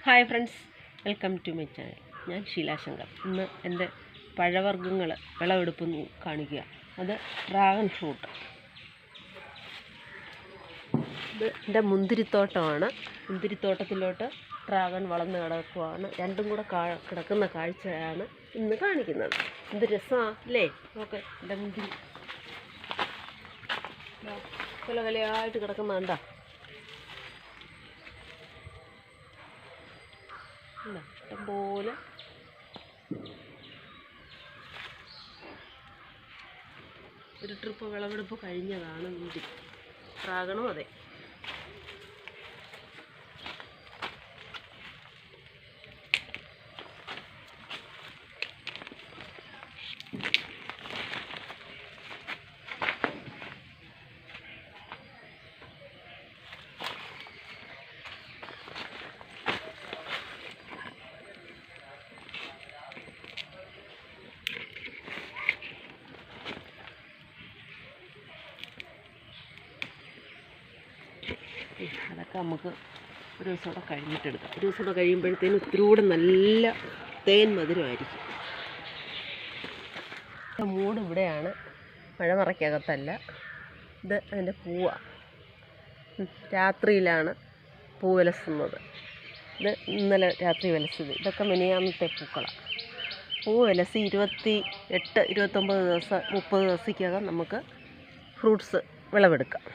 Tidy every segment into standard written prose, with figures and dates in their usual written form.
Hi friends, welcome to my channel. ഞാൻ ഷീലാശങ്കർ. ഇന്ന് എൻ്റെ പഴവർഗ്ഗങ്ങൾ വിളവെടുപ്പ് കാണിക്കുക. അത് ഡ്രാഗൺ ഫ്രൂട്ട്. ഇത് എൻ്റെ മുന്തിരിത്തോട്ടമാണ്. മുന്തിരിത്തോട്ടത്തിലോട്ട് ഡ്രാഗൺ വളർന്ന് കിടക്കുകയാണ്. രണ്ടും കൂടെ കിടക്കുന്ന കാഴ്ചയാണ് ഇന്ന് കാണിക്കുന്നത്. എന്ത് രസമാണ് അല്ലേ? നോക്ക്, എൻ്റെ മുന്തിരി കൊല കൊലയായിട്ട് കിടക്കുന്ന കണ്ടാ. ഇഷ്ടംപോലെ ഒരു ട്രിപ്പ് വിളവെടുപ്പ് കഴിഞ്ഞതാണ്. മുന്തിരി ഡ്രാഗണും അതെ. അതൊക്കെ നമുക്ക് ഒരു ദിവസം കൂടെ കഴിഞ്ഞിട്ടെടുക്കാം. ഒരു ദിവസം കൂടെ കഴിയുമ്പോഴത്തേനും ഇത്തിരി നല്ല തേൻ മധുരമായിരിക്കും. മൂട് ഇവിടെയാണ്, മഴമറയ്ക്കകത്തല്ല. ഇത് അതിൻ്റെ പൂവാണ്. രാത്രിയിലാണ് പൂ വിലസുന്നത്. ഇത് ഇന്നലെ രാത്രി വിലസത്. ഇതൊക്കെ മിനിയാന്നത്തെ പൂക്കളാണ്. പൂ വിലസി 28, 29 ദിവസം 30 ദിവസത്തേക്കകം നമുക്ക് ഫ്രൂട്ട്സ് വിളവെടുക്കാം.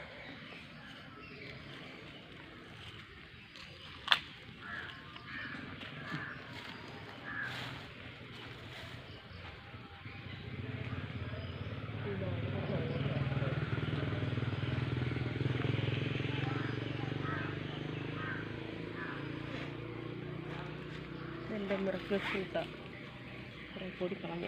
എൻ്റെ മിറക്കിൾ ഫ്രൂട്ടാണ്. കുറേ കൂടി കളഞ്ഞ